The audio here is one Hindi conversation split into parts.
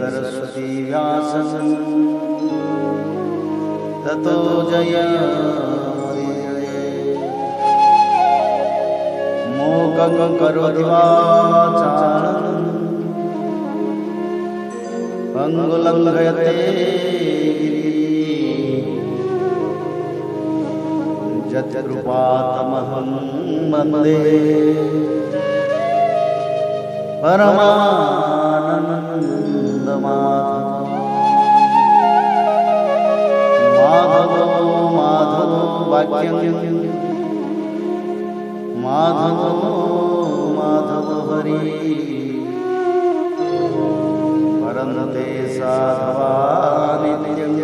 सरस्वती व्यासं ततो जयमुदीरये। मूकं करोति वाचालं पंगुलंघयते यत्कृपातमहं वन्दे परमानन्दमाधवो माधवो वाक्यं माधवो हरि परन्ते साधवा नित्यं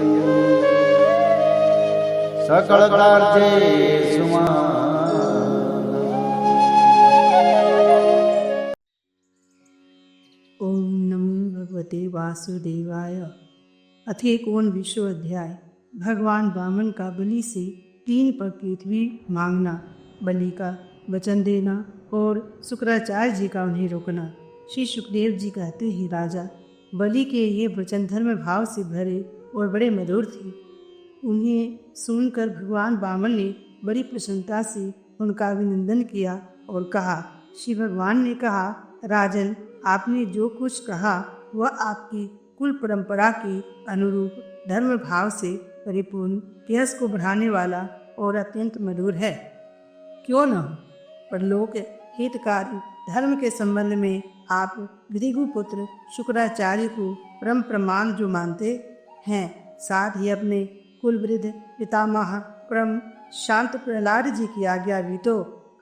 सकलकार्येषु ओम नमो भगवते वासुदेवाय। अथेकोन विश्व अध्याय। भगवान वामन का बलि से 3 पर पृथ्वी मांगना, बलि का वचन देना और शुक्राचार्य जी का उन्हें रोकना। श्री सुखदेव जी कहते हैं, राजा बलि के ये वचन धर्म भाव से भरे और बड़े मधुर थे। उन्हें सुनकर भगवान वामन ने बड़ी प्रसन्नता से उनका अभिनंदन किया और कहा, श्री भगवान ने कहा, राजन आपने जो कुछ कहा वह आपकी कुल परंपरा के अनुरूप धर्म भाव से परिपूर्ण, यश को बढ़ाने वाला और अत्यंत मधुर है। क्यों न हो, परलोक हितकारी धर्म के संबंध में आप भृगुपुत्र शुक्राचार्य को परम प्रमाण जो मानते हैं, साथ ही अपने कुलवृद्ध पितामह परम शांत प्रहलाद जी की आज्ञा भी तो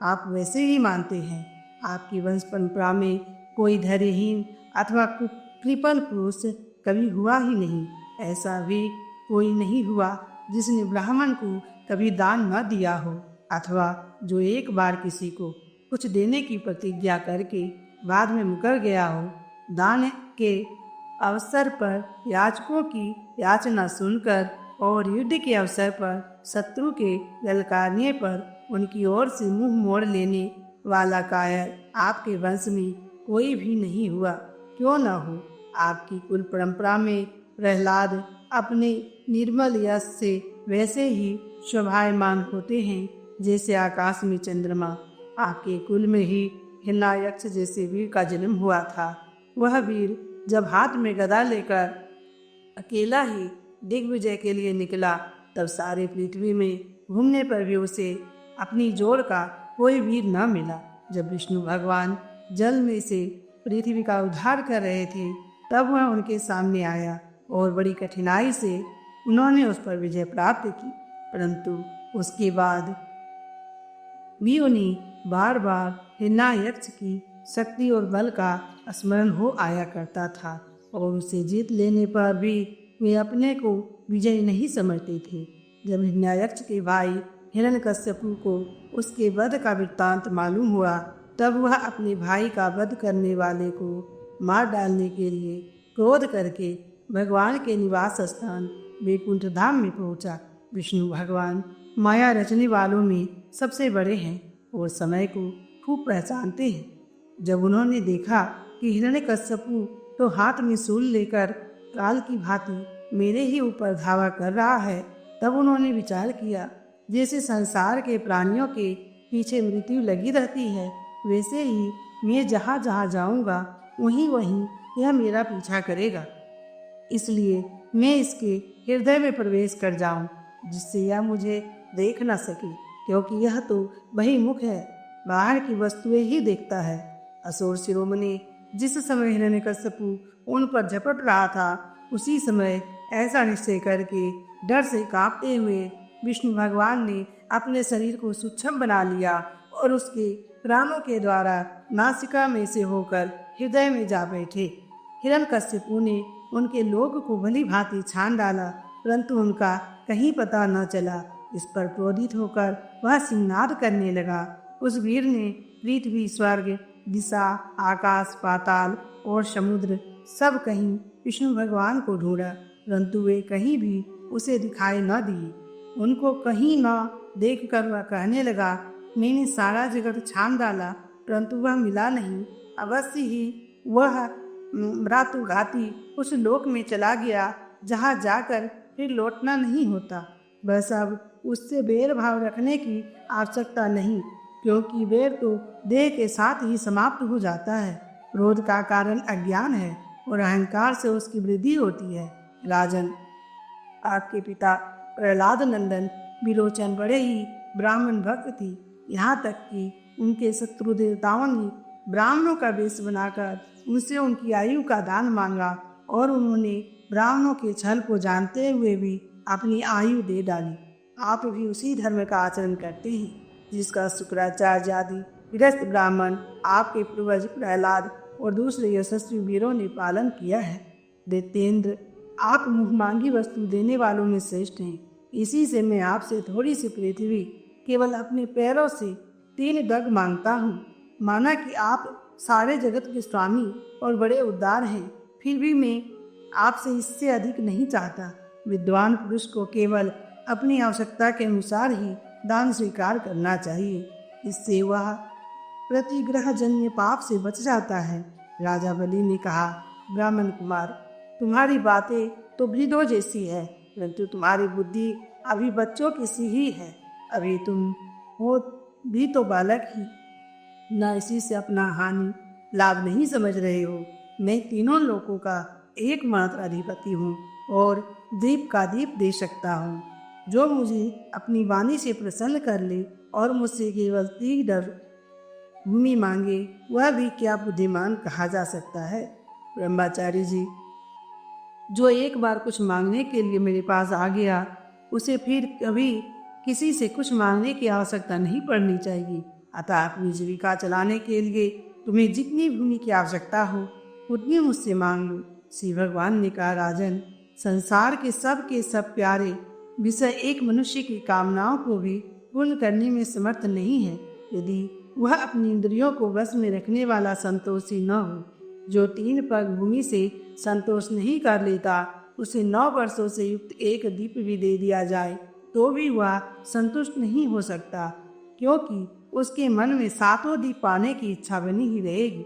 आप वैसे ही मानते हैं। आपकी वंश परंपरा में कोई धैर्यहीन अथवा कृपण पुरुष कभी हुआ ही नहीं। ऐसा भी कोई नहीं हुआ जिसने ब्राह्मण को कभी दान न दिया हो, अथवा जो एक बार किसी को कुछ देने की प्रतिज्ञा करके बाद में मुकर गया हो। दान के अवसर पर याचकों की याचना सुनकर और युद्ध के अवसर पर शत्रु के ललकारने पर उनकी ओर से मुंह मोड़ लेने वाला कायर आपके वंश में कोई भी नहीं हुआ। क्यों न हो, आपकी कुल परंपरा में प्रहलाद अपने निर्मल यश से वैसे ही शोभायमान होते हैं जैसे आकाश में चंद्रमा। आपके कुल में ही हिरण्याक्ष जैसे वीर का जन्म हुआ था। वह वीर जब हाथ में गदा लेकर अकेला ही दिग्विजय के लिए निकला, तब सारे पृथ्वी में घूमने पर भी उसे अपनी जोड़ का कोई वीर न मिला। जब विष्णु भगवान जल में से पृथ्वी का उद्धार कर रहे थे, तब वह उनके सामने आया और बड़ी कठिनाई से उन्होंने उस पर विजय प्राप्त की। परंतु उसके बाद भी उन्हें बार बार हिरण्याक्ष की शक्ति और बल का स्मरण हो आया करता था और उसे जीत लेने पर भी वे अपने को विजयी नहीं समझते थे। जब हिरण्याक्ष के भाई हिरण्यकश्यपु को उसके वध का वृत्तांत मालूम हुआ, तब वह अपने भाई का वध करने वाले को मार डालने के लिए क्रोध करके भगवान के निवास स्थान वैकुंठ धाम में पहुंचा। विष्णु भगवान माया रचने वालों में सबसे बड़े हैं और समय को खूब पहचानते हैं। जब उन्होंने देखा कि हिरण्यकश्यपु तो हाथ में शूल लेकर काल की भांति मेरे ही ऊपर धावा कर रहा है, तब उन्होंने विचार किया, जैसे संसार के प्राणियों के पीछे मृत्यु लगी रहती है, वैसे ही मैं जहाँ जहाँ जाऊँगा वहीं वहीं यह मेरा पीछा करेगा। इसलिए मैं इसके हृदय में प्रवेश कर जाऊं, जिससे यह मुझे देख न सके, क्योंकि यह तो बहिर्मुख है, बाहर की वस्तुएं ही देखता है। असुर शिरोमणि जिस समय हिरण्यकश्यपु उन पर झपट रहा था, उसी समय ऐसा निश्चय करके डर से कांपते हुए विष्णु भगवान ने अपने शरीर को सूक्ष्म बना लिया और उसके प्राणों के द्वारा नासिका में से होकर हृदय में जा बैठे। हिरण्यकश्यपु ने उनके लोक को भली भांति छान डाला, परंतु उनका कहीं पता न चला। इस पर क्रोधित होकर वह सिंहनाद करने लगा। उस वीर ने पृथ्वी, स्वर्ग, दिशा, आकाश, पाताल और समुद्र सब कहीं विष्णु भगवान को ढूंढा, परंतु वे कहीं भी उसे दिखाई न दिए। उनको कहीं न देखकर वह कहने लगा, मैंने सारा जगत छान डाला, परंतु वह मिला नहीं। अवश्य ही वह मृत्युघाती उस लोक में चला गया जहाँ जाकर फिर लौटना नहीं होता। बस अब उससे बैर भाव रखने की आवश्यकता नहीं, क्योंकि बैर तो देह के साथ ही समाप्त हो जाता है। क्रोध का कारण अज्ञान है और अहंकार से उसकी वृद्धि होती है। राजन, आपके पिता प्रहलाद नंदन विरोचन बड़े ही ब्राह्मण भक्त थे। यहाँ तक कि उनके शत्रु देवताओं ने ब्राह्मणों का वेश बनाकर उनसे उनकी आयु का दान मांगा और उन्होंने ब्राह्मणों के छल को जानते हुए भी अपनी आयु दे डाली। आप भी उसी धर्म का आचरण करते हैं जिसका शुक्राचार्य आदि गृहस्थ ब्राह्मण, आपके पूर्वज प्रहलाद और दूसरे यशस्वी वीरों ने पालन किया है। दैत्येंद्र, आप मुँह मांगी वस्तु देने वालों में श्रेष्ठ हैं। इसी से मैं आपसे थोड़ी सी पृथ्वी केवल अपने पैरों से 3 डग मांगता हूँ। माना कि आप सारे जगत के स्वामी और बड़े उदार हैं, फिर भी मैं आपसे इससे अधिक नहीं चाहता। विद्वान पुरुष को केवल अपनी आवश्यकता के अनुसार ही दान स्वीकार करना चाहिए। इससे वह प्रतिग्रह जन्य पाप से बच जाता है। राजा बलि ने कहा, ब्राह्मण कुमार, तुम्हारी बातें तो वृद्धों जैसी है, परंतु तुम्हारी बुद्धि अभी बच्चों की सी ही है। अभी तुम हो भी तो बालक ही, न इसी से अपना हानि लाभ नहीं समझ रहे हो। मैं तीनों लोकों का एकमात्र अधिपति हूँ और दीप का दीप दे सकता हूँ। जो मुझे अपनी वाणी से प्रसन्न कर ले और मुझसे केवल 3 डग भूमि मांगे, वह भी क्या बुद्धिमान कहा जा सकता है। ब्रह्मचारी जी, जो एक बार कुछ मांगने के लिए मेरे पास आ गया, उसे फिर कभी किसी से कुछ मांगने की आवश्यकता नहीं पड़नी चाहिए। अतः अपनी जीविका चलाने के लिए तुम्हें जितनी भूमि की आवश्यकता हो उतनी मुझसे मांग लो। श्री भगवान ने कहा, राजन, संसार के सब प्यारे विषय एक मनुष्य की कामनाओं को भी पूर्ण करने में समर्थ नहीं है, यदि वह अपनी इंद्रियों को वश में रखने वाला संतोषी न हो। जो 3 पग भूमि से संतोष नहीं कर लेता, उसे 9 वर्षों से युक्त एक दीप भी दे दिया जाए तो भी वह संतुष्ट नहीं हो सकता, क्योंकि उसके मन में 7वां दीप पाने की इच्छा बनी ही रहेगी।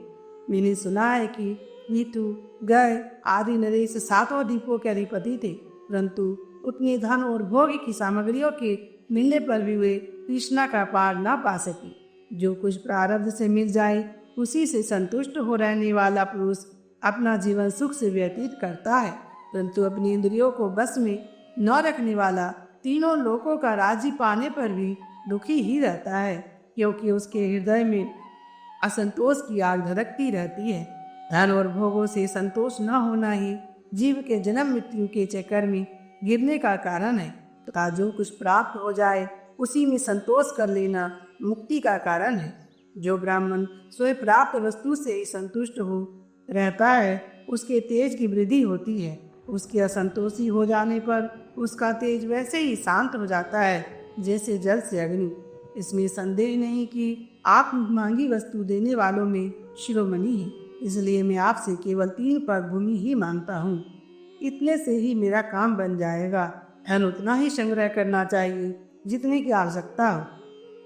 मैंने सुना है कि नीतू, गय आदि नरेश 7 दीपों के अधिपति थे, परंतु उतने धन और भोग की सामग्रियों के मिलने पर भी वे तृष्णा का पार न पा सके। जो कुछ प्रारब्ध से मिल जाए उसी से संतुष्ट हो रहने वाला पुरुष अपना जीवन सुख से व्यतीत करता है, परंतु अपनी इंद्रियों को बस में न रखने वाला तीनों लोकों का राज्य पाने पर भी दुखी ही रहता है, क्योंकि उसके हृदय में असंतोष की आग धधकती रहती है। धन और भोगों से संतोष न होना ही जीव के जन्म मृत्यु के चक्कर में गिरने का कारण है, तथा जो कुछ प्राप्त हो जाए उसी में संतोष कर लेना मुक्ति का कारण है। जो ब्राह्मण स्वयं प्राप्त वस्तु से ही संतुष्ट हो रहता है, उसके तेज की वृद्धि होती है। उसके असंतोषी हो जाने पर उसका तेज वैसे ही शांत हो जाता है जैसे जल से अग्नि। इसमें संदेह नहीं कि आप मांगी वस्तु देने वालों में शिरोमणि हैं, इसलिए मैं आपसे केवल 3 पग भूमि ही मांगता हूँ। इतने से ही मेरा काम बन जाएगा। धन उतना ही संग्रह करना चाहिए जितने की आवश्यकता हो।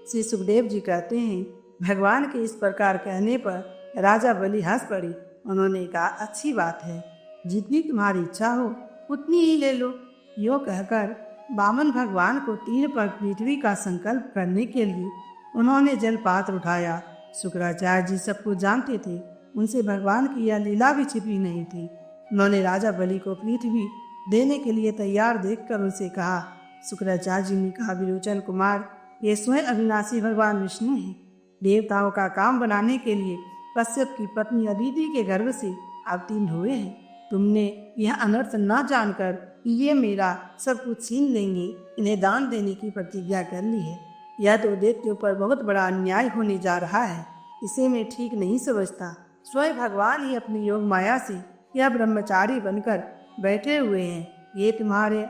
श्री सुखदेव जी कहते हैं, भगवान के इस प्रकार कहने पर राजा बलि हंस पड़ी। उन्होंने कहा, अच्छी बात है, जितनी तुम्हारी इच्छा हो उतनी ही ले लो। यो कहकर वामन भगवान को 3 पग पृथ्वी का संकल्प करने के लिए उन्होंने जलपात्र उठाया। शुक्राचार्य जी सब कुछ जानते थे, उनसे भगवान की यह लीला भी छिपी नहीं थी। उन्होंने राजा बलि को पृथ्वी देने के लिए तैयार देखकर उनसे कहा। शुक्राचार्य जी ने कहा, विरोचन कुमार, ये स्वयं अविनाशी भगवान विष्णु हैं। देवताओं का काम बनाने के लिए कश्यप की पत्नी अदिति के गर्भ से अवतीर्ण हुए हैं। तुमने यह अनर्थ न जानकर कि ये मेरा सब कुछ छीन लेंगे, इन्हें दान देने की प्रतिज्ञा कर ली है। यह तो दैत्यों पर बहुत बड़ा अन्याय होने जा रहा है, इसे मैं ठीक नहीं समझता। स्वयं भगवान ही अपनी योग माया से यह ब्रह्मचारी बनकर बैठे हुए हैं। ये तुम्हारे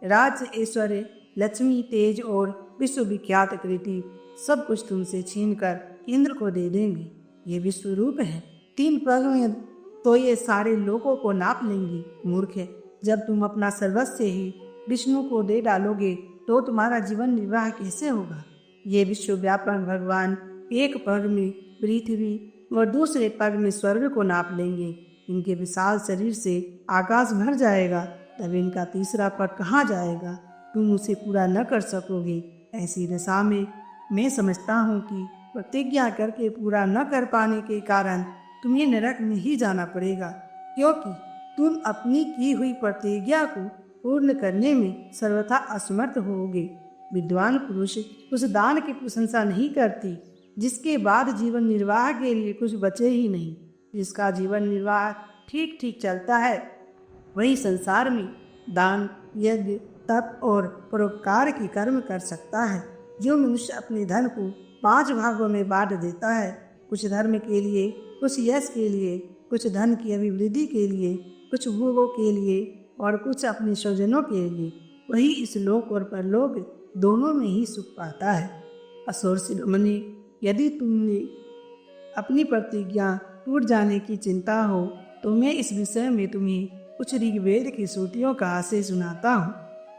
राज्य, ऐश्वर्य, लक्ष्मी, तेज और विश्वविख्यात कृति सब कुछ तुमसे छीनकर इंद्र को दे देंगे। ये विश्व रूप है, 3 पग में तो ये सारे लोगों को नाप लेंगी। मूर्ख है, जब तुम अपना सर्वस्व ही विष्णु को दे डालोगे तो तुम्हारा जीवन निर्वाह कैसे होगा। ये विश्वव्यापक भगवान एक पग में पृथ्वी और दूसरे पग में स्वर्ग को नाप लेंगे। इनके विशाल शरीर से आकाश भर जाएगा, तब इनका तीसरा पग कहाँ जाएगा? तुम उसे पूरा न कर सकोगे। ऐसी दशा में मैं समझता हूँ कि प्रतिज्ञा करके पूरा न कर पाने के कारण तुम्हें नरक में ही जाना पड़ेगा, क्योंकि तुम अपनी की हुई प्रतिज्ञा को पूर्ण करने में सर्वथा असमर्थ होगे। विद्वान पुरुष उस दान की प्रशंसा नहीं करती जिसके बाद जीवन निर्वाह के लिए कुछ बचे ही नहीं। जिसका जीवन निर्वाह ठीक ठीक चलता है वही संसार में दान, यज्ञ, तप और परोपकार की कर्म कर सकता है। जो मनुष्य अपने धन को 5 भागों में बांट देता है, कुछ धर्म के लिए, कुछ यश के लिए, कुछ धन की अभिवृद्धि के लिए, कुछ भोगों के लिए और कुछ अपने स्वजनों के लिए, वही इस लोक और परलोक दोनों में ही सुख पाता है। असुर शिरोमणि, यदि तुमने अपनी प्रतिज्ञा टूट जाने की चिंता हो तो मैं इस विषय में तुम्हें कुछ ऋग्वेद की श्रुतियों का आशय सुनाता हूँ।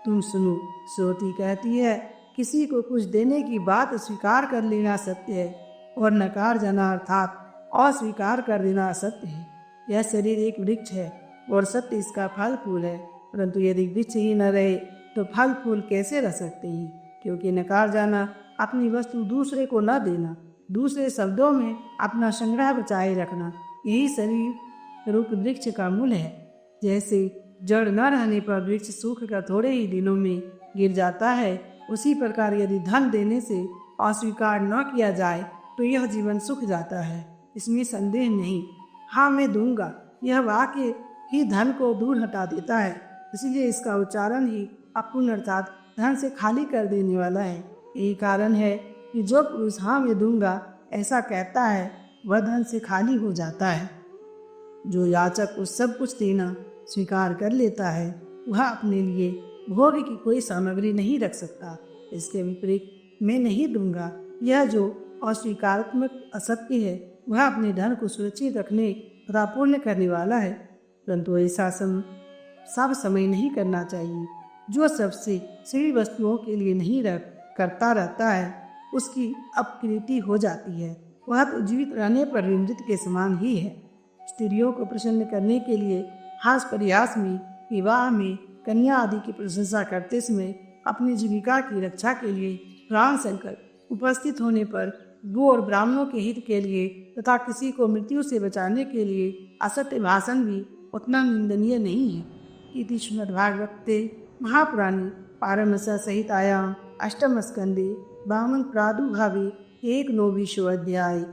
तुम सुनो। श्रुति कहती है, किसी को कुछ देने की बात स्वीकार कर लेना सत्य है और नकार जाना अर्थात अस्वीकार कर देना असत्य है। यह शरीर एक वृक्ष है और सत्य इसका फल फूल है, परंतु यदि वृक्ष ही न रहे तो फल फूल कैसे रह सकते हैं? क्योंकि नकार जाना अपनी वस्तु दूसरे को न देना, दूसरे शब्दों में अपना संग्रह बचाए रखना, यही शरीर रूप वृक्ष का मूल है। जैसे जड़ न रहने पर वृक्ष सूख कर थोड़े ही दिनों में गिर जाता है, उसी प्रकार यदि धन देने से अस्वीकार न किया जाए तो यह जीवन सूख जाता है, इसमें संदेह नहीं। हाँ, मैं दूंगा, यह वाक्य ही धन को दूर हटा देता है, इसलिए इसका उच्चारण ही अपूर्ण अर्थात धन से खाली कर देने वाला है। यही कारण है कि जो पुरुष हाँ मैं दूंगा ऐसा कहता है वह धन से खाली हो जाता है। जो याचक को सब कुछ देना स्वीकार कर लेता है वह अपने लिए भोग की कोई सामग्री नहीं रख सकता। इसके विपरीत मैं नहीं दूंगा, यह जो अस्वीकारात्मक असत्य है वह अपने धन को सुरक्षित रखने तथा पूर्ण करने वाला है, परंतु ऐसा सब समय नहीं करना चाहिए। जो सबसे सभी वस्तुओं के लिए नहीं करता रहता है उसकी अपकृति हो जाती है, वह तो जीवित रहने पर भी मृत के समान ही है। स्त्रियों को प्रसन्न करने के लिए हास परिहास में, विवाह में, कन्या आदि की प्रशंसा करते समय अपनी जीविका की रक्षा के लिए प्राण संकट उपस्थित होने पर गो और ब्राह्मणों के हित के लिए तथा किसी को मृत्यु से बचाने के लिए असत्य भाषण भी उतना निंदनीय नहीं है। इति श्रीमद्भागवते महापुराणे पारमहंस संहितायां अष्टम स्कंदे वामन प्रादुर्भावे 1/9 अध्याय।